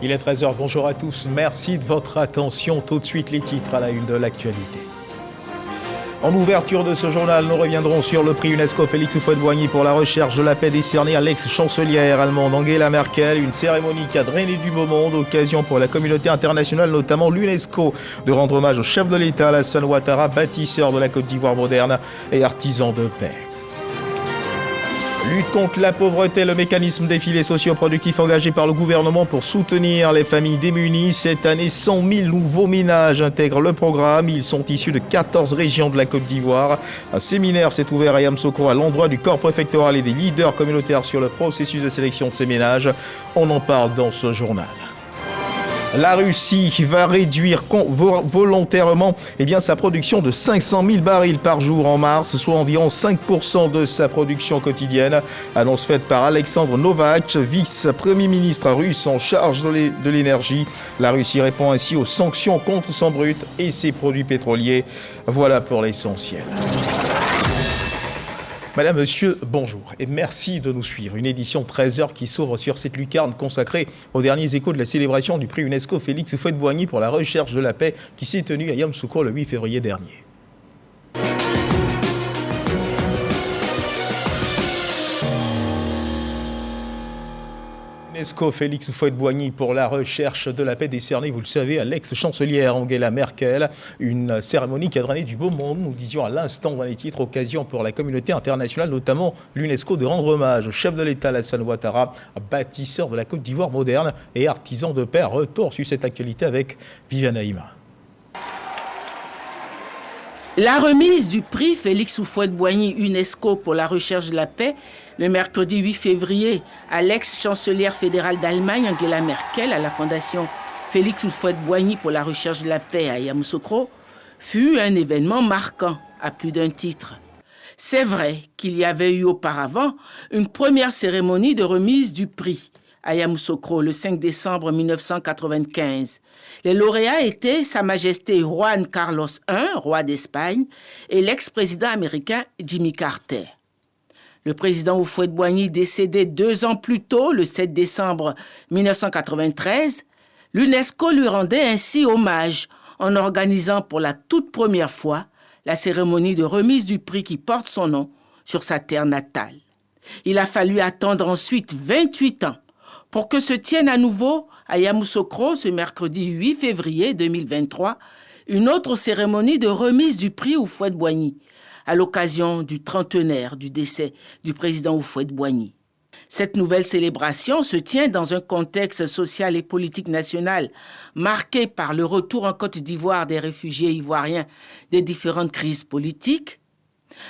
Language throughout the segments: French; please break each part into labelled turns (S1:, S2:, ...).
S1: Il est 13h, bonjour à tous, merci de votre attention. Tout de suite les titres à la une de l'actualité. En ouverture de ce journal, nous reviendrons sur le prix UNESCO Félix Houphouët-Boigny pour la recherche de la paix décerné à l'ex-chancelière allemande Angela Merkel. Une cérémonie qui a drainé du beau monde, occasion pour la communauté internationale, notamment l'UNESCO, de rendre hommage au chef de l'État, Alassane Ouattara, bâtisseur de la Côte d'Ivoire moderne et artisan de paix. Lutte contre la pauvreté, le mécanisme des filets socioproductifs engagé par le gouvernement pour soutenir les familles démunies. Cette année, 100 000 nouveaux ménages intègrent le programme. Ils sont issus de 14 régions de la Côte d'Ivoire. Un séminaire s'est ouvert à Yamoussoukro à l'endroit du corps préfectoral et des leaders communautaires sur le processus de sélection de ces ménages. On en parle dans ce journal. La Russie va réduire volontairement sa production de 500 000 barils par jour en mars, soit environ 5% de sa production quotidienne. Annonce faite par Alexandre Novak, vice-premier ministre russe en charge de l'énergie. La Russie répond ainsi aux sanctions contre son brut et ses produits pétroliers. Voilà pour l'essentiel. Madame, monsieur, bonjour et merci de nous suivre. Une édition 13h qui s'ouvre sur cette lucarne consacrée aux derniers échos de la célébration du prix UNESCO Félix Houphouët-Boigny pour la recherche de la paix qui s'est tenue à Yamoussoukro le 8 février dernier. UNESCO Félix Houphouët-Boigny pour la recherche de la paix décernée, vous le savez, à l'ex-chancelière Angela Merkel. Une cérémonie qui a drainé du beau monde, nous disions à l'instant dans les titres, occasion pour la communauté internationale, notamment l'UNESCO, de rendre hommage au chef de l'État, Alassane Ouattara, bâtisseur de la Côte d'Ivoire moderne et artisan de paix. Retour sur cette actualité avec Viviane Haïma.
S2: La remise du prix Félix Houphouët-Boigny UNESCO pour la recherche de la paix le mercredi 8 février à l'ex-chancelière fédérale d'Allemagne Angela Merkel à la fondation Félix Houphouët-Boigny pour la recherche de la paix à Yamoussoukro fut un événement marquant à plus d'un titre. C'est vrai qu'il y avait eu auparavant une première cérémonie de remise du prix à Yamoussoukro le 5 décembre 1995. Les lauréats étaient Sa Majesté Juan Carlos I, roi d'Espagne, et l'ex-président américain Jimmy Carter. Le président Houphouët-Boigny, décédé 2 ans plus tôt, le 7 décembre 1993, l'UNESCO lui rendait ainsi hommage en organisant pour la toute première fois la cérémonie de remise du prix qui porte son nom sur sa terre natale. Il a fallu attendre ensuite 28 ans pour que se tienne à nouveau à Yamoussoukro ce mercredi 8 février 2023 une autre cérémonie de remise du prix Houphouët-Boigny à l'occasion du trentenaire du décès du président Houphouët-Boigny. Cette nouvelle célébration se tient dans un contexte social et politique national marqué par le retour en Côte d'Ivoire des réfugiés ivoiriens des différentes crises politiques,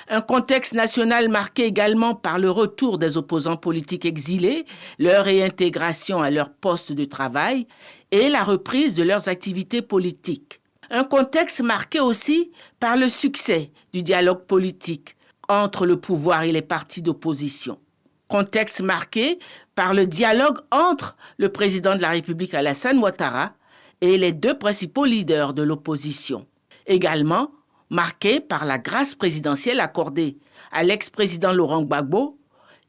S2: un contexte national marqué également par le retour des opposants politiques exilés, leur réintégration à leur poste de travail et la reprise de leurs activités politiques. Un contexte marqué aussi par le succès du dialogue politique entre le pouvoir et les partis d'opposition. Contexte marqué par le dialogue entre le président de la République Alassane Ouattara et les 2 principaux leaders de l'opposition. Également marqué par la grâce présidentielle accordée à l'ex-président Laurent Gbagbo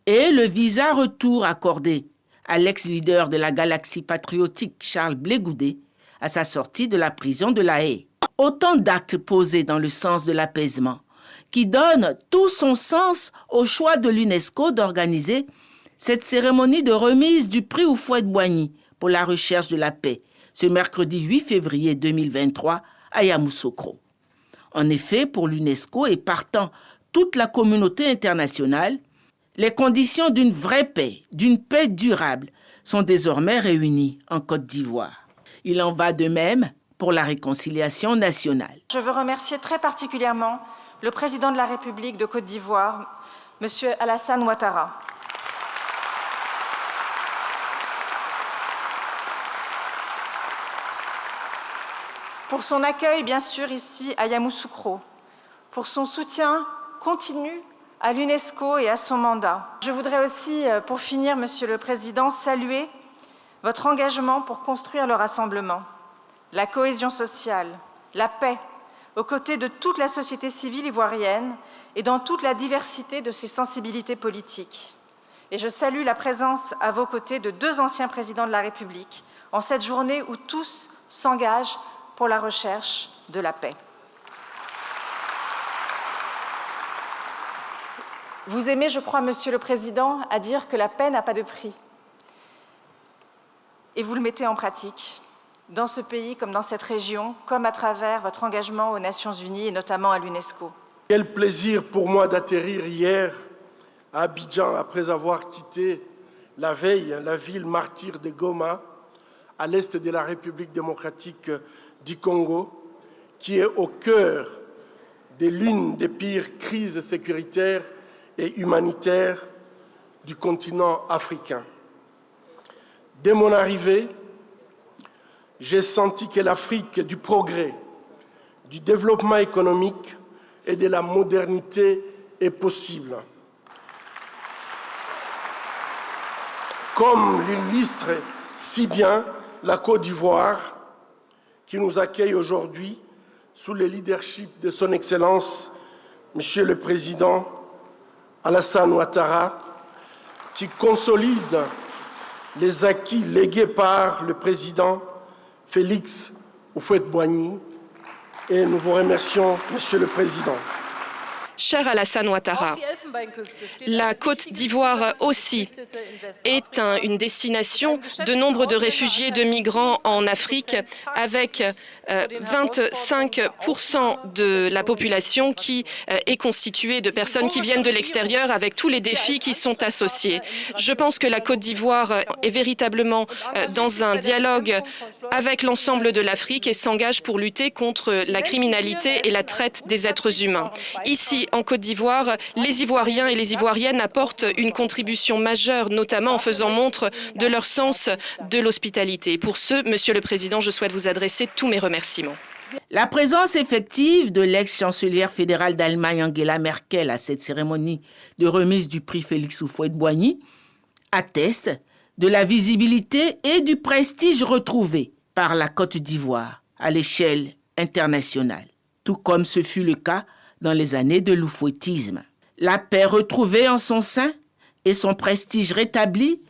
S2: et le visa retour accordé à l'ex-leader de la galaxie patriotique Charles Blé Goudé à sa sortie de la prison de La Haye. Autant d'actes posés dans le sens de l'apaisement qui donnent tout son sens au choix de l'UNESCO d'organiser cette cérémonie de remise du prix Houphouët-Boigny pour la recherche de la paix ce mercredi 8 février 2023 à Yamoussoukro. En effet, pour l'UNESCO et partant toute la communauté internationale, les conditions d'une vraie paix, d'une paix durable, sont désormais réunies en Côte d'Ivoire. Il en va de même pour la réconciliation nationale.
S3: Je veux remercier très particulièrement le président de la République de Côte d'Ivoire, M. Alassane Ouattara. Pour son accueil, bien sûr, ici à Yamoussoukro, pour son soutien continu à l'UNESCO et à son mandat. Je voudrais aussi, pour finir, Monsieur le Président, saluer votre engagement pour construire le rassemblement, la cohésion sociale, la paix, aux côtés de toute la société civile ivoirienne et dans toute la diversité de ses sensibilités politiques. et je salue la présence à vos côtés de 2 anciens présidents de la République en cette journée où tous s'engagent pour la recherche de la paix. Vous aimez, je crois, Monsieur le Président, à dire que la paix n'a pas de prix. Et vous le mettez en pratique, dans ce pays comme dans cette région, comme à travers votre engagement aux Nations Unies et notamment à l'UNESCO.
S4: Quel plaisir pour moi d'atterrir hier à Abidjan après avoir quitté la veille la ville martyre de Goma, à l'est de la République démocratique du Congo, qui est au cœur de l'une des pires crises sécuritaires et humanitaires du continent africain. Dès mon arrivée, j'ai senti que l'Afrique du progrès, du développement économique et de la modernité est possible. Comme l'illustre si bien la Côte d'Ivoire, qui nous accueille aujourd'hui sous le leadership de son Excellence, Monsieur le Président Alassane Ouattara, qui consolide les acquis légués par le Président Félix Houphouët-Boigny. Et nous vous remercions, Monsieur le Président.
S5: Cher Alassane Ouattara, la Côte d'Ivoire aussi est une destination de nombre de réfugiés, de migrants en Afrique, avec 25% de la population qui est constituée de personnes qui viennent de l'extérieur, avec tous les défis qui sont associés. Je pense que la Côte d'Ivoire est véritablement dans un dialogue avec l'ensemble de l'Afrique et s'engage pour lutter contre la criminalité et la traite des êtres humains. Ici, en Côte d'Ivoire, les Ivoiriens et les Ivoiriennes apportent une contribution majeure, notamment en faisant montre de leur sens de l'hospitalité. Pour ce, Monsieur le Président, je souhaite vous adresser tous mes remerciements.
S2: La présence effective de l'ex-chancelière fédérale d'Allemagne Angela Merkel à cette cérémonie de remise du prix Félix Houphouët-Boigny atteste de la visibilité et du prestige retrouvés par la Côte d'Ivoire à l'échelle internationale, tout comme ce fut le cas dans les années de l'oufouettisme. La paix retrouvée en son sein et son prestige rétabli,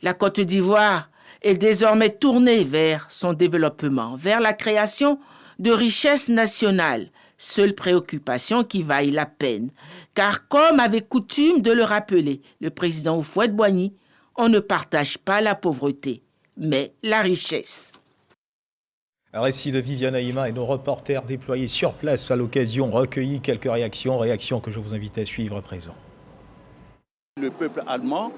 S2: la Côte d'Ivoire est désormais tournée vers son développement, vers la création de richesses nationales, seule préoccupation qui vaille la peine. Car comme avait coutume de le rappeler le président Houphouët-Boigny, on ne partage pas la pauvreté, mais la richesse.
S1: Un récit de Viviane Haïma et nos reporters déployés sur place à l'occasion recueilli quelques réactions que je vous invite à suivre à présent.
S6: Le peuple allemand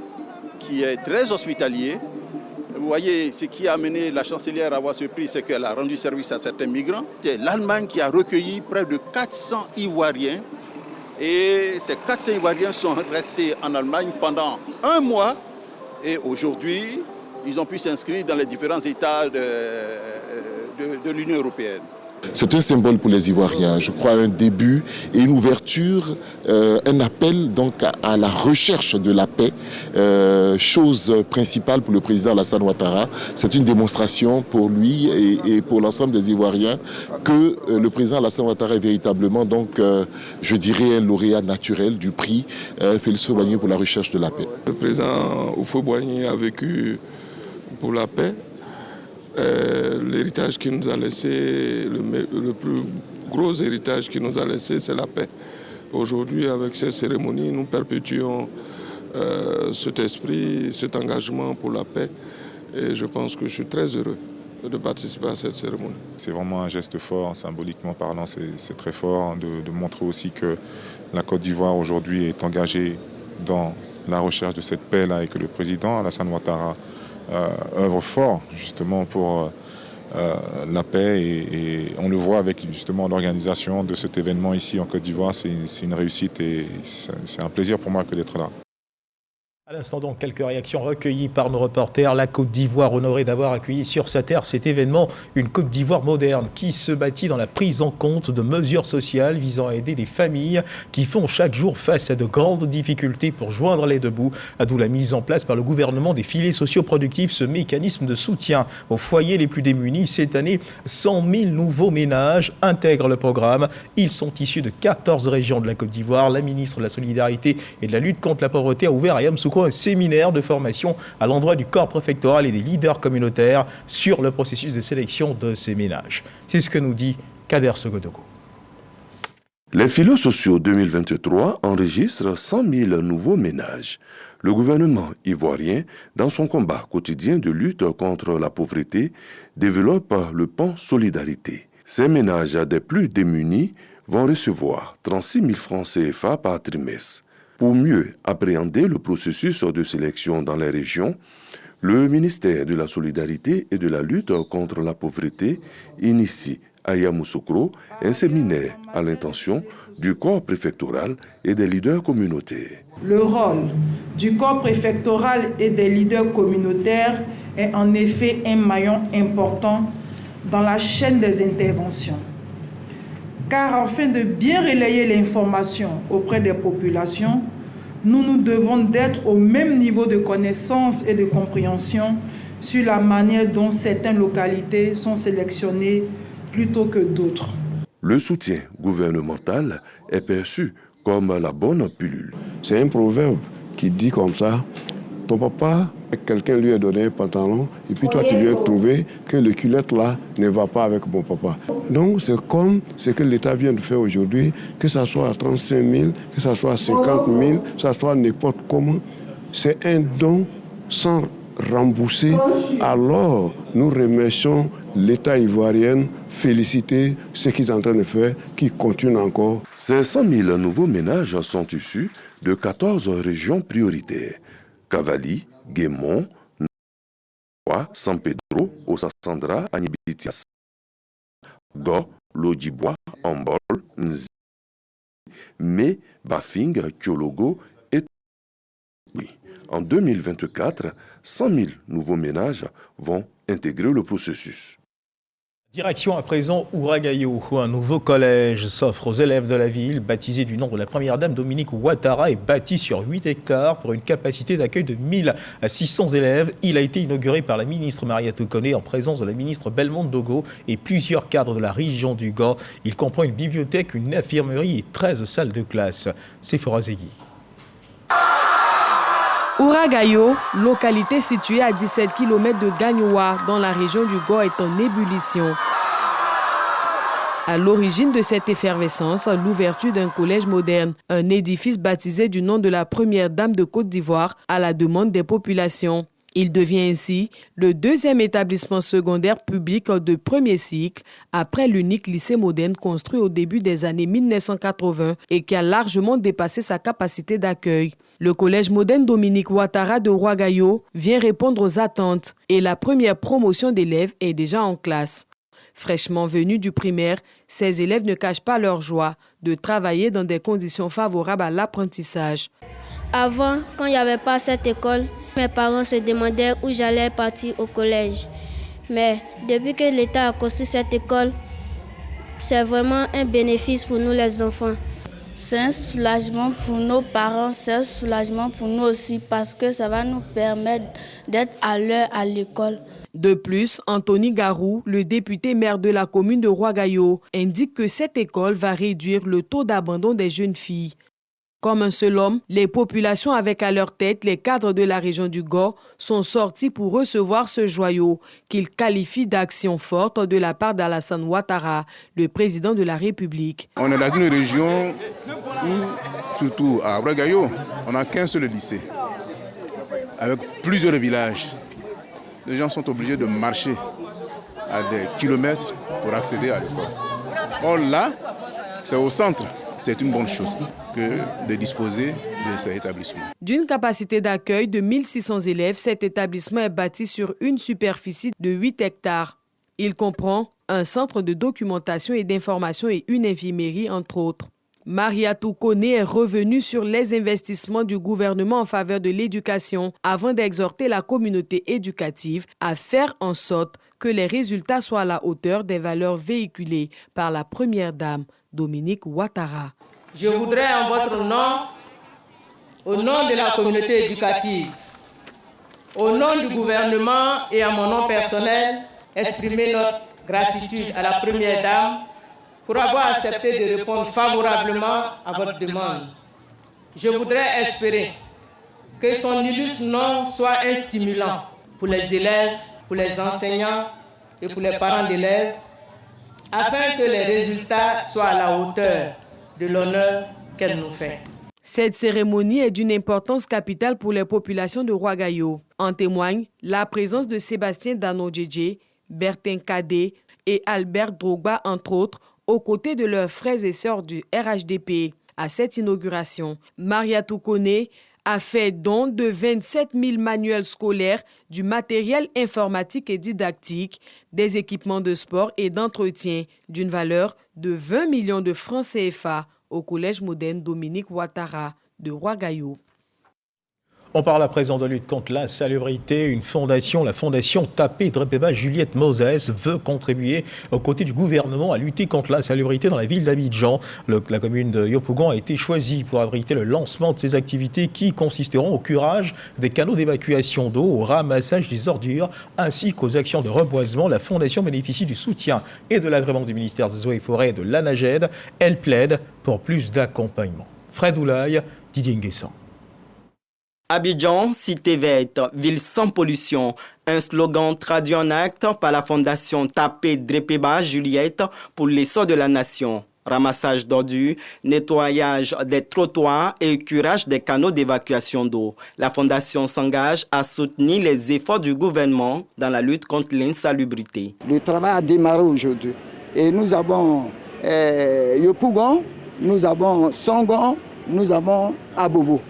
S6: qui est très hospitalier, vous voyez ce qui a amené la chancelière à avoir ce prix, c'est qu'elle a rendu service à certains migrants. C'est l'Allemagne qui a recueilli près de 400 Ivoiriens et ces 400 Ivoiriens sont restés en Allemagne pendant 1 mois et aujourd'hui ils ont pu s'inscrire dans les différents États de l'Union européenne.
S7: C'est un symbole pour les Ivoiriens, je crois un début et une ouverture, un appel donc à la recherche de la paix, chose principale pour le président Alassane Ouattara. C'est une démonstration pour lui et pour l'ensemble des Ivoiriens que le président Alassane Ouattara est véritablement donc, je dirais, un lauréat naturel du prix Félix Houphouët-Boigny pour la recherche de la paix.
S8: Le président Houphouët-Boigny a vécu pour la paix. L'héritage qu'il nous a laissé, le plus gros héritage qu'il nous a laissé, c'est la paix. Aujourd'hui, avec ces cérémonies, nous perpétuons cet esprit, cet engagement pour la paix. Et je pense que je suis très heureux de participer à cette cérémonie.
S9: C'est vraiment un geste fort, symboliquement parlant, c'est très fort de montrer aussi que la Côte d'Ivoire aujourd'hui est engagée dans la recherche de cette paix-là et que le président Alassane Ouattara œuvre fort justement pour la paix et on le voit avec justement l'organisation de cet événement ici en Côte d'Ivoire, c'est une réussite et c'est un plaisir pour moi que d'être là.
S1: À l'instant donc, quelques réactions recueillies par nos reporters. La Côte d'Ivoire honorée d'avoir accueilli sur sa terre cet événement, une Côte d'Ivoire moderne qui se bâtit dans la prise en compte de mesures sociales visant à aider des familles qui font chaque jour face à de grandes difficultés pour joindre les deux bouts. D'où la mise en place par le gouvernement des filets socioproductifs, ce mécanisme de soutien aux foyers les plus démunis. Cette année, 100 000 nouveaux ménages intègrent le programme. Ils sont issus de 14 régions de la Côte d'Ivoire. La ministre de la Solidarité et de la lutte contre la pauvreté a ouvert à Yamoussoukro bientôt un séminaire de formation à l'endroit du corps préfectoral et des leaders communautaires sur le processus de sélection de ces ménages. C'est ce que nous dit Kader Sogodogo.
S10: Les filets sociaux 2023 enregistrent 100 000 nouveaux ménages. Le gouvernement ivoirien, dans son combat quotidien de lutte contre la pauvreté, développe le pan Solidarité. Ces ménages des plus démunis vont recevoir 36 000 francs CFA par trimestre. Pour mieux appréhender le processus de sélection dans les régions, le ministère de la Solidarité et de la lutte contre la pauvreté initie à Yamoussoukro un séminaire à l'intention du corps préfectoral et des leaders communautaires.
S11: Le rôle du corps préfectoral et des leaders communautaires est en effet un maillon important dans la chaîne des interventions. Car afin de bien relayer l'information auprès des populations, nous devons d'être au même niveau de connaissance et de compréhension sur la manière dont certaines localités sont sélectionnées plutôt que d'autres.
S10: Le soutien gouvernemental est perçu comme la bonne pilule.
S12: C'est un proverbe qui dit comme ça, ton papa, quelqu'un lui a donné un pantalon et puis toi tu viens trouver que le culotte là ne va pas avec mon papa. Donc c'est comme ce que l'État vient de faire aujourd'hui, que ça soit à 35 000, que ça soit à 50 000, que ça soit n'importe comment. C'est un don sans rembourser. Alors nous remercions l'État ivoirien, féliciter ce qu'ils sont en train de faire, qui continue encore.
S10: Ces 100 000 nouveaux ménages sont issus de 14 régions prioritaires. Cavali, Guémon, San Pedro, Osassandra, Anibitias, Go, Lodjibois, Ambol, Nzi, Mé, Bafing, Kyologo et oui. En 2024, 100 000 nouveaux ménages vont intégrer le processus.
S1: Direction à présent Ouragayo, où un nouveau collège s'offre aux élèves de la ville, baptisé du nom de la première dame Dominique Ouattara, est bâti sur 8 hectares pour une capacité d'accueil de 1600 élèves. Il a été inauguré par la ministre Mariatou Koné en présence de la ministre Belmonte Dogo et plusieurs cadres de la région du Gand. Il comprend une bibliothèque, une infirmerie et 13 salles de classe. Sephora Zegui.
S13: Ouragayo, localité située à 17 km de Gagnoua, dans la région du Gand, est en ébullition. À l'origine de cette effervescence, l'ouverture d'un collège moderne, un édifice baptisé du nom de la première dame de Côte d'Ivoire à la demande des populations. Il devient ainsi le deuxième établissement secondaire public de premier cycle, après l'unique lycée moderne construit au début des années 1980 et qui a largement dépassé sa capacité d'accueil. Le collège moderne Dominique Ouattara de Ouragayo vient répondre aux attentes et la première promotion d'élèves est déjà en classe. Fraîchement venus du primaire, ces élèves ne cachent pas leur joie de travailler dans des conditions favorables à l'apprentissage.
S14: Avant, quand il n'y avait pas cette école, mes parents se demandaient où j'allais partir au collège. Mais depuis que l'État a construit cette école, c'est vraiment un bénéfice pour nous les enfants.
S15: C'est un soulagement pour nos parents, c'est un soulagement pour nous aussi parce que ça va nous permettre d'être à l'heure à l'école.
S13: De plus, Anthony Garou, le député maire de la commune de Ouragayo, indique que cette école va réduire le taux d'abandon des jeunes filles. Comme un seul homme, les populations avec à leur tête les cadres de la région du Gand sont sortis pour recevoir ce joyau qu'ils qualifient d'action forte de la part d'Alassane Ouattara, le président de la République.
S16: On est dans une région où, surtout à Ouragayo, on n'a qu'un seul lycée, avec plusieurs villages. Les gens sont obligés de marcher à des kilomètres pour accéder à l'école. Or là, c'est au centre. C'est une bonne chose que de disposer de cet établissement.
S13: D'une capacité d'accueil de 1600 élèves, cet établissement est bâti sur une superficie de 8 hectares. Il comprend un centre de documentation et d'information et une infirmerie, entre autres. Mariatou Koné est revenue sur les investissements du gouvernement en faveur de l'éducation avant d'exhorter la communauté éducative à faire en sorte que les résultats soient à la hauteur des valeurs véhiculées par la première dame, Dominique Ouattara.
S2: Je voudrais en votre nom, au nom de la communauté éducative, au nom du gouvernement et à mon nom personnel, exprimer notre gratitude à la première dame pour avoir accepté de répondre favorablement à votre demande. Je voudrais espérer
S17: que son illustre nom soit un stimulant pour les élèves, pour les enseignants et pour les parents d'élèves, afin que les résultats soient à la hauteur de l'honneur qu'elle nous fait.
S13: Cette cérémonie est d'une importance capitale pour les populations de Ouagaïo. En témoigne la présence de Sébastien Dano-Djedje, Bertin Kadé et Albert Drogba, entre autres, aux côtés de leurs frères et sœurs du RHDP. À cette inauguration, Maria Toukone a fait don de 27 000 manuels scolaires, du matériel informatique et didactique, des équipements de sport et d'entretien d'une valeur de 20 millions de francs CFA au Collège moderne Dominique Ouattara de Ouagaïo.
S1: On parle à présent de lutte contre la salubrité. Une fondation, la fondation Tapé Drepeba Juliette Moses, veut contribuer aux côtés du gouvernement à lutter contre la salubrité dans la ville d'Abidjan. La commune de Yopougon a été choisie pour abriter le lancement de ces activités qui consisteront au curage des canaux d'évacuation d'eau, au ramassage des ordures ainsi qu'aux actions de reboisement. La fondation bénéficie du soutien et de l'agrément du ministère des Eaux et Forêts et de l'ANAGED. Elle plaide pour plus d'accompagnement. Fred Oulaye, Didier Nguessan.
S18: Abidjan, cité verte, ville sans pollution. Un slogan traduit en acte par la fondation Tapé Drepeba Juliette pour l'essor de la nation. Ramassage d'ordures, nettoyage des trottoirs et curage des canaux d'évacuation d'eau. La fondation s'engage à soutenir les efforts du gouvernement dans la lutte contre l'insalubrité.
S19: Le travail a démarré aujourd'hui et nous avons Yopougon, nous avons Songon, nous avons Abobo.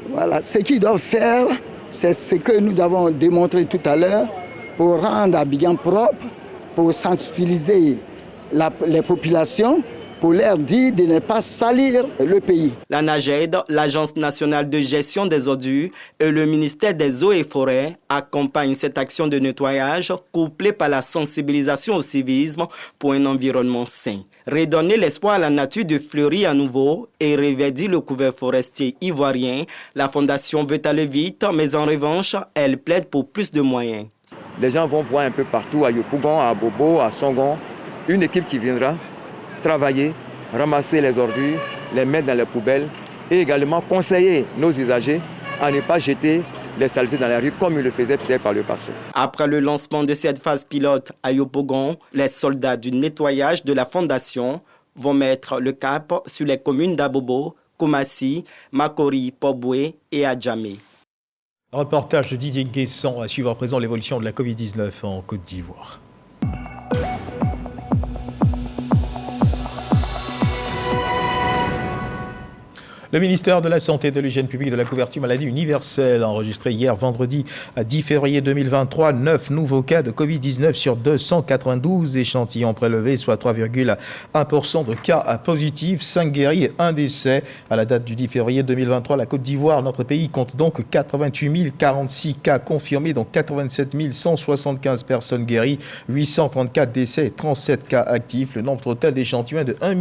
S19: Voilà, ce qu'ils doivent faire, c'est ce que nous avons démontré tout à l'heure pour rendre Abidjan propre, pour sensibiliser les populations, pour leur dire de ne pas salir le pays.
S18: L'ANAGED, l'Agence nationale de gestion des ordures et le ministère des Eaux et Forêts accompagnent cette action de nettoyage couplée par la sensibilisation au civisme pour un environnement sain. Redonner l'espoir à la nature de fleurir à nouveau et reverdir le couvert forestier ivoirien, la Fondation veut aller vite, mais en revanche, elle plaide pour plus de moyens.
S20: Les gens vont voir un peu partout, à Yopougon, à Bobo, à Songon, une équipe qui viendra travailler, ramasser les ordures, les mettre dans les poubelles et également conseiller nos usagers à ne pas jeter les saletés dans la rue comme ils le faisaient peut-être par le passé.
S18: Après le lancement de cette phase pilote à Yopougon, les soldats du nettoyage de la Fondation vont mettre le cap sur les communes d'Abobo, Koumassi, Makori, Poboué et Adjamé.
S1: Reportage de Didier Nguessan à suivre à présent l'évolution de la Covid-19 en Côte d'Ivoire. Le ministère de la Santé et de l'Hygiène publique de la couverture maladie universelle a enregistré hier vendredi 10 février 2023 9 nouveaux cas de Covid-19 sur 292 échantillons prélevés, soit 3,1% de cas positifs, 5 guéris et 1 décès. À la date du 10 février 2023, la Côte d'Ivoire, notre pays, compte donc 88 046 cas confirmés, dont 87 175 personnes guéries, 834 décès et 37 cas actifs. Le nombre total d'échantillons est de 1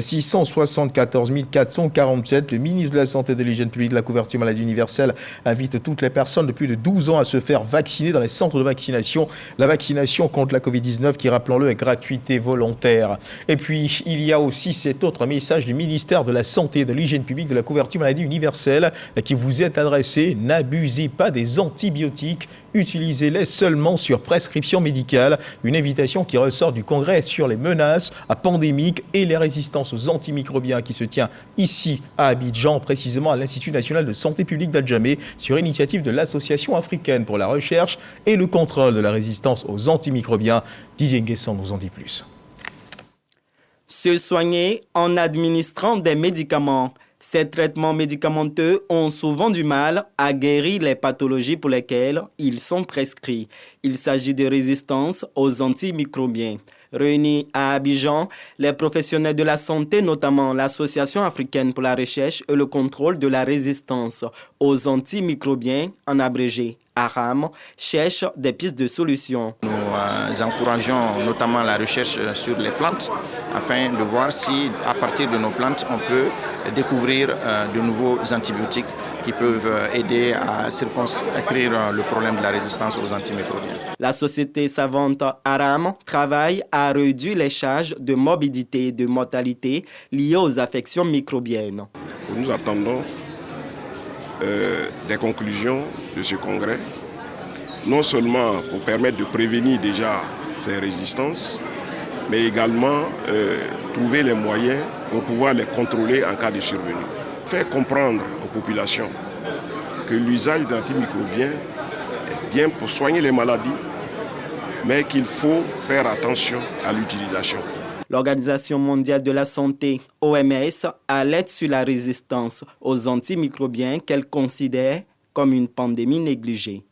S1: 674 447. Le ministre de la Santé et de l'Hygiène publique de la couverture maladie universelle invite toutes les personnes de plus de 12 ans à se faire vacciner dans les centres de vaccination. La vaccination contre la Covid-19 qui, rappelons-le, est gratuite et volontaire. Et puis, il y a aussi cet autre message du ministère de la Santé et de l'Hygiène publique de la couverture maladie universelle qui vous est adressé. N'abusez pas des antibiotiques. Utilisez-les seulement sur prescription médicale. Une invitation qui ressort du Congrès sur les menaces pandémiques et les résistances aux antimicrobiens qui se tient ici à Abidjan, précisément à l'Institut national de santé publique d'Adjamé, sur initiative de l'Association africaine pour la recherche et le contrôle de la résistance aux antimicrobiens. Didier Nguessan nous en dit plus.
S18: Se soigner en administrant des médicaments. Ces traitements médicamenteux ont souvent du mal à guérir les pathologies pour lesquelles ils sont prescrits. Il s'agit de résistance aux antimicrobiens. Réunis à Abidjan, les professionnels de la santé, notamment l'Association africaine pour la recherche et le contrôle de la résistance aux antimicrobiens, en abrégé ARAM, cherchent des pistes de solutions.
S21: Nous encourageons notamment la recherche sur les plantes afin de voir si, à partir de nos plantes, on peut découvrir de nouveaux antibiotiques qui peuvent aider à circonscrire le problème de la résistance aux antimicrobiens.
S18: La société savante ARAM travaille à réduire les charges de morbidité et de mortalité liées aux affections microbiennes.
S22: Nous attendons
S3: des conclusions de ce congrès, non seulement pour permettre de prévenir déjà ces résistances, mais également trouver les moyens pour pouvoir les contrôler en cas de survenue. Faire comprendre aux populations que l'usage d'antimicrobiens est bien pour soigner les maladies, mais qu'il faut faire attention à l'utilisation.
S18: L'Organisation mondiale de la santé, OMS, alerte sur la résistance aux antimicrobiens qu'elle considère comme une pandémie négligée.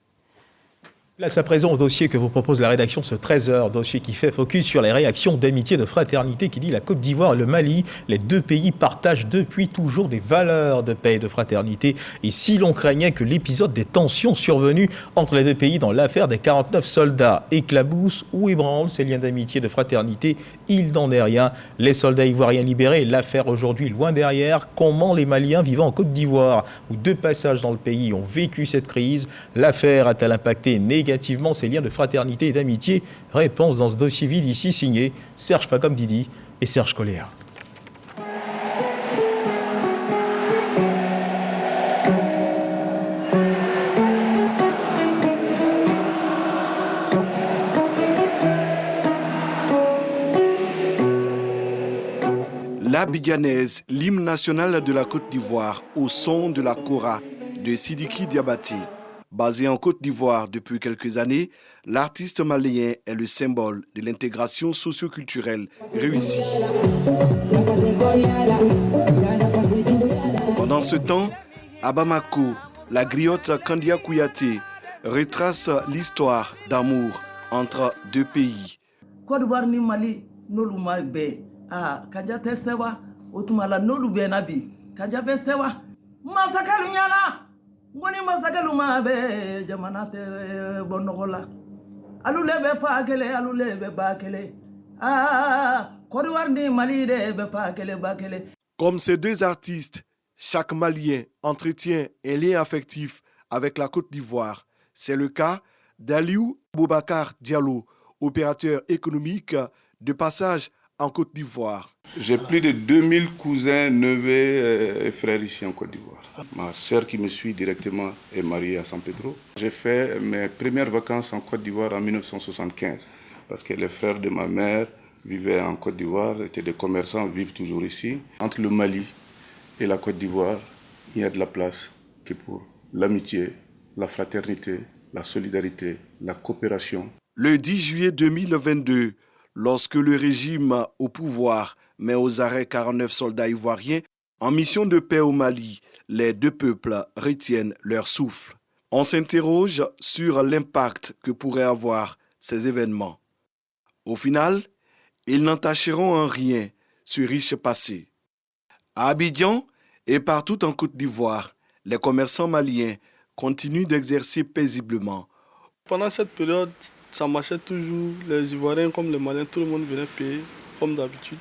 S1: Place à présent au dossier que vous propose la rédaction ce 13h, dossier qui fait focus sur les réactions d'amitié, de fraternité qui lie la Côte d'Ivoire et le Mali. Les deux pays partagent depuis toujours des valeurs de paix et de fraternité. Et si l'on craignait que l'épisode des tensions survenues entre les deux pays dans l'affaire des 49 soldats éclabousse ou ébranle ces liens d'amitié et de fraternité, il n'en est rien. Les soldats ivoiriens libérés, l'affaire aujourd'hui loin derrière. Comment les Maliens vivant en Côte d'Ivoire ou de passage dans le pays ont vécu cette crise? L'affaire a-t-elle impacté négativement ces liens de fraternité et d'amitié? Réponse dans ce dossier vide ici signé Serge Pacom Didi et Serge Collier.
S22: La Biganaise, l'hymne national de la Côte d'Ivoire au son de la Kora de Sidiki Diabaté. Basé en Côte d'Ivoire depuis quelques années, l'artiste malien est le symbole de l'intégration socio-culturelle réussie. Pendant ce temps, à Bamako, la griotte Kandia Kouyaté retrace l'histoire d'amour entre deux pays.
S23: Côte d'Ivoire ni Mali n'oluma be a Kandia tesewa otumala n'olu be nabi Kandia be sewa masakalu nyana. Ngoni masakaluma be jamanate bonogola alule be fakele alule be bakele Côte d'Ivoire ni Mali de be fakele bakele.
S22: Comme ces deux artistes, chaque Malien entretient un lien affectif avec la Côte d'Ivoire. C'est le cas d'Aliou Boubacar Diallo, opérateur économique de passage en Côte d'Ivoire.
S24: J'ai plus de 2000 cousins, neveux et frères ici en Côte d'Ivoire. Ma sœur qui me suit directement est mariée à San Pedro. J'ai fait mes premières vacances en Côte d'Ivoire en 1975 parce que les frères de ma mère vivaient en Côte d'Ivoire, étaient des commerçants, vivent toujours ici. Entre le Mali et la Côte d'Ivoire, il y a de la place que pour l'amitié, la fraternité, la solidarité, la coopération.
S22: Le 10 juillet 2022, lorsque le régime au pouvoir met aux arrêts 49 soldats ivoiriens en mission de paix au Mali, les deux peuples retiennent leur souffle. On s'interroge sur l'impact que pourraient avoir ces événements. Au final, ils n'entacheront en rien ce riche passé. À Abidjan et partout en Côte d'Ivoire, les commerçants maliens continuent d'exercer paisiblement.
S25: Pendant cette période, ça marchait toujours. Les Ivoiriens comme les Maliens, tout le monde venait payer comme d'habitude.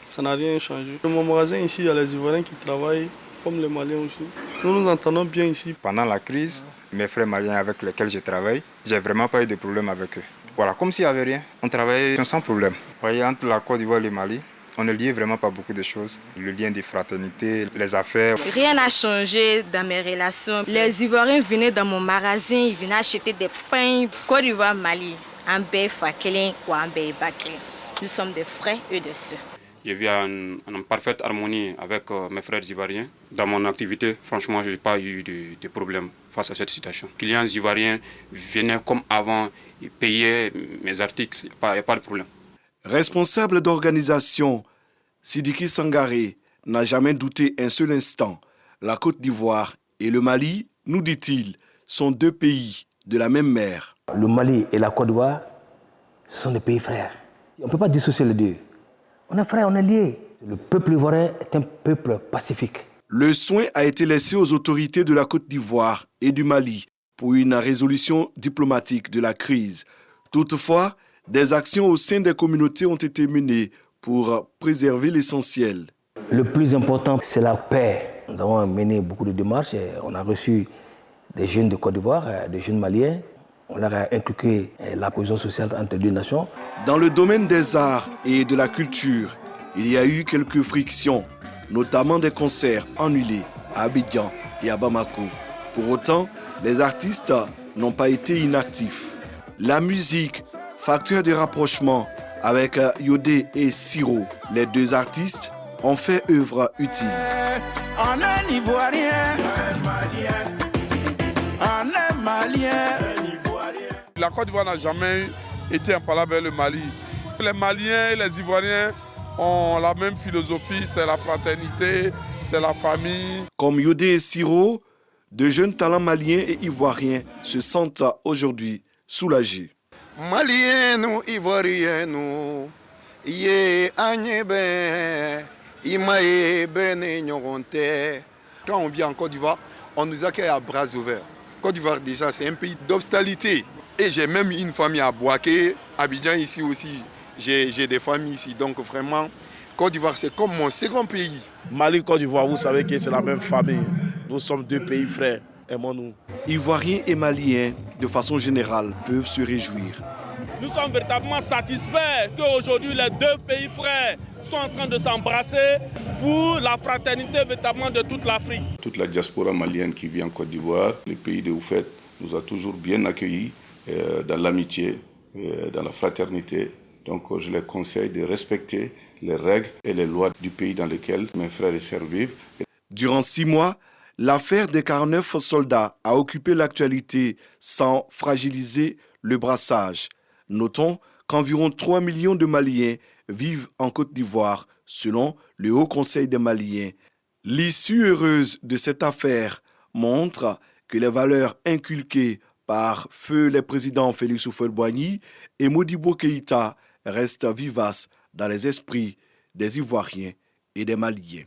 S25: Ça n'a rien changé. Dans mon magasin ici, il y a les Ivoiriens qui travaillent comme les Maliens aussi. Nous nous entendons bien ici.
S26: Pendant la crise, mes frères maliens avec lesquels je travaille, j'ai vraiment pas eu de problème avec eux. Voilà, comme s'il n'y avait rien. On travaillait sans problème. Vous voyez, entre la Côte d'Ivoire et le Mali, on ne liait vraiment pas beaucoup de choses. Le lien de fraternité, les affaires.
S27: Rien n'a changé dans mes relations. Les Ivoiriens venaient dans mon magasin, ils venaient acheter des pains. Côte d'Ivoire, Mali, un bé fakélin ou un bé bakélin. Nous sommes des frères et des sœurs.
S28: Je vis en parfaite harmonie avec mes frères ivoiriens. Dans mon activité, franchement, je n'ai pas eu de problème face à cette situation. Les clients ivoiriens venaient comme avant, ils payaient mes articles, il n'y a pas de problème.
S22: Responsable d'organisation, Sidiki Sangaré n'a jamais douté un seul instant. La Côte d'Ivoire et le Mali, nous dit-il, sont deux pays de la même mer.
S29: Le Mali et la Côte d'Ivoire, ce sont des pays frères. On ne peut pas dissocier les deux. On est frères, on est liés. Le peuple ivoirien est un peuple pacifique.
S22: Le soin a été laissé aux autorités de la Côte d'Ivoire et du Mali pour une résolution diplomatique de la crise. Toutefois, des actions au sein des communautés ont été menées pour préserver l'essentiel.
S29: Le plus important, c'est la paix. Nous avons mené beaucoup de démarches. On a reçu des jeunes de Côte d'Ivoire, des jeunes maliens. On leur a inculqué la cohésion sociale entre deux nations.
S22: Dans le domaine des arts et de la culture, il y a eu quelques frictions, notamment des concerts annulés à Abidjan et à Bamako. Pour autant, les artistes n'ont pas été inactifs. La musique, facteur de rapprochement avec Yodé et Siro, les deux artistes ont fait œuvre utile.
S4: On est Ivoirien, on est Malien.
S24: La Côte d'Ivoire n'a jamais été impalable avec le Mali. Les Maliens et les Ivoiriens ont la même philosophie, c'est la fraternité, c'est la famille.
S22: Comme Yodé et Siro, de jeunes talents maliens et ivoiriens se sentent aujourd'hui soulagés.
S4: Maliens, nous, Ivoiriens, nous, yé agnebe, imaye bene nyoronte. Quand on vient en Côte d'Ivoire, on nous accueille à bras ouverts. Côte d'Ivoire, déjà, c'est un pays d'hospitalité. Et j'ai même une famille à Bouaké, Abidjan ici aussi. J'ai des familles ici, donc vraiment, Côte d'Ivoire, c'est comme mon second pays.
S5: Mali, Côte d'Ivoire, vous savez que c'est la même famille. Nous sommes deux pays frères, aimons-nous.
S22: Ivoiriens et Maliens, de façon générale, peuvent se réjouir.
S6: Nous sommes véritablement satisfaits qu'aujourd'hui les deux pays frères sont en train de s'embrasser pour la fraternité véritablement de toute l'Afrique.
S24: Toute la diaspora malienne qui vit en Côte d'Ivoire, le pays de Oufet, nous a toujours bien accueillis dans l'amitié, dans la fraternité. Donc je les conseille de respecter les règles et les lois du pays dans lequel mes frères et sœurs vivent.
S22: Durant 6 mois, l'affaire des 49 soldats a occupé l'actualité sans fragiliser le brassage. Notons qu'environ 3 millions de Maliens vivent en Côte d'Ivoire, selon le Haut Conseil des Maliens. L'issue heureuse de cette affaire montre que les valeurs inculquées par feu les présidents Félix Houphouët-Boigny et Modibo Keïta restent vivaces dans les esprits des Ivoiriens et des Maliens.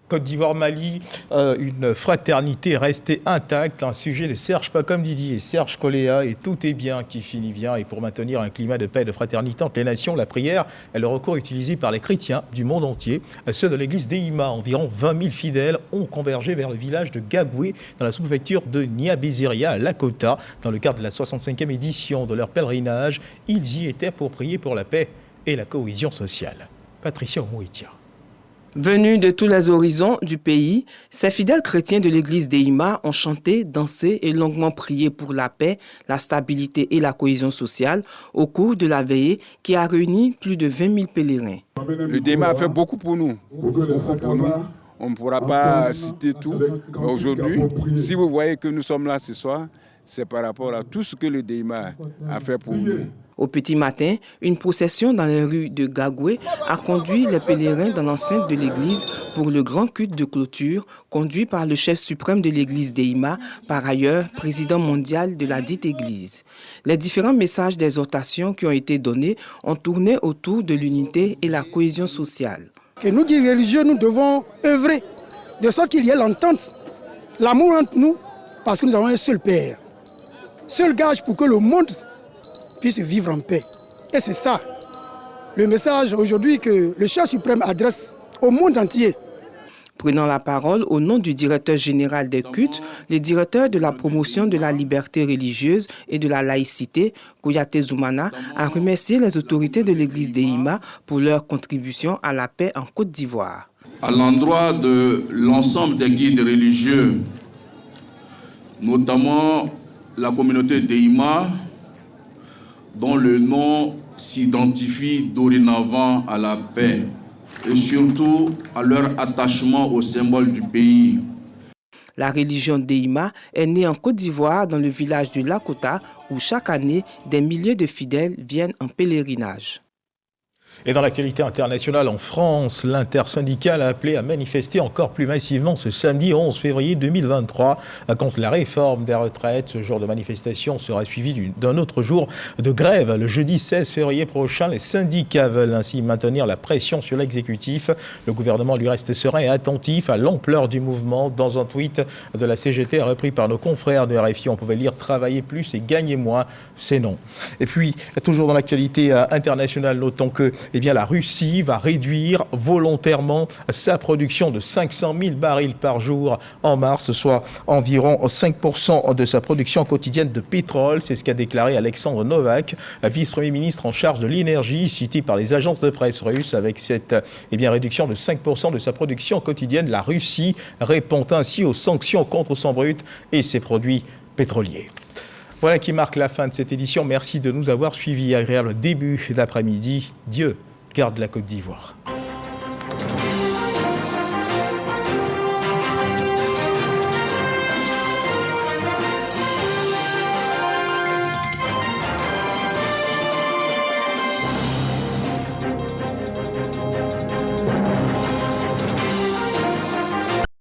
S1: Côte d'Ivoire-Mali, une fraternité restée intacte, un sujet de Serge Pacom Didier, Serge Coléa, et tout est bien qui finit bien. Et pour maintenir un climat de paix et de fraternité entre les nations, la prière est le recours utilisé par les chrétiens du monde entier. Ceux de l'église d'Ehima, environ 20 000 fidèles, ont convergé vers le village de Gagoué, dans la sous-préfecture de Niabéziria, à Lakota. Dans le cadre de la 65e édition de leur pèlerinage, ils y étaient pour prier pour la paix et la cohésion sociale. Patricia Omouitia.
S7: Venus de tous les horizons du pays, ces fidèles chrétiens de l'église d'Ehima ont chanté, dansé et longuement prié pour la paix, la stabilité et la cohésion sociale au cours de la veillée qui a réuni plus de 20 000 pèlerins.
S8: Le D'Ehima a fait beaucoup pour nous, On ne pourra pas citer tout, mais aujourd'hui, si vous voyez que nous sommes là ce soir, c'est par rapport à tout ce que le D'Ehima a fait pour nous.
S7: Au petit matin, une procession dans les rues de Gagoué a conduit les pèlerins dans l'enceinte de l'église pour le grand culte de clôture conduit par le chef suprême de l'église d'Ehima, par ailleurs président mondial de la dite église. Les différents messages d'exhortation qui ont été donnés ont tourné autour de l'unité et la cohésion sociale.
S9: Que nous, dits religieux, nous devons œuvrer de sorte qu'il y ait l'entente, l'amour entre nous, parce que nous avons un seul Père. Seul gage pour que le monde puisse vivre en paix. Et c'est ça, le message aujourd'hui que le chef suprême adresse au monde entier.
S7: Prenant la parole au nom du directeur général des cultes, le directeur de la promotion de la liberté religieuse et de la laïcité, Kouyaté Zoumana, a remercié les autorités de l'église d'Ehima pour leur contribution à la paix en Côte d'Ivoire.
S10: À l'endroit de l'ensemble des guides religieux, notamment la communauté d'Ehima, dont le nom s'identifie dorénavant à la paix et surtout à leur attachement au symbole du pays.
S7: La religion d'Ehima est née en Côte d'Ivoire dans le village de Lakota où chaque année des milliers de fidèles viennent en pèlerinage.
S1: Et dans l'actualité internationale en France, l'intersyndicale a appelé à manifester encore plus massivement ce samedi 11 février 2023 contre la réforme des retraites. Ce jour de manifestation sera suivi d'un autre jour de grève. Le jeudi 16 février prochain, les syndicats veulent ainsi maintenir la pression sur l'exécutif. Le gouvernement lui reste serein et attentif à l'ampleur du mouvement. Dans un tweet de la CGT repris par nos confrères de RFI, on pouvait lire « Travailler plus et gagner moins, c'est non ». Et puis, toujours dans l'actualité internationale, notons que la Russie va réduire volontairement sa production de 500 000 barils par jour en mars, soit environ 5% de sa production quotidienne de pétrole. C'est ce qu'a déclaré Alexandre Novak, vice-premier ministre en charge de l'énergie, cité par les agences de presse russes. Avec cette réduction de 5% de sa production quotidienne, la Russie répond ainsi aux sanctions contre son brut et ses produits pétroliers. Voilà qui marque la fin de cette édition. Merci de nous avoir suivis. Agréable début d'après-midi. Dieu garde la Côte d'Ivoire.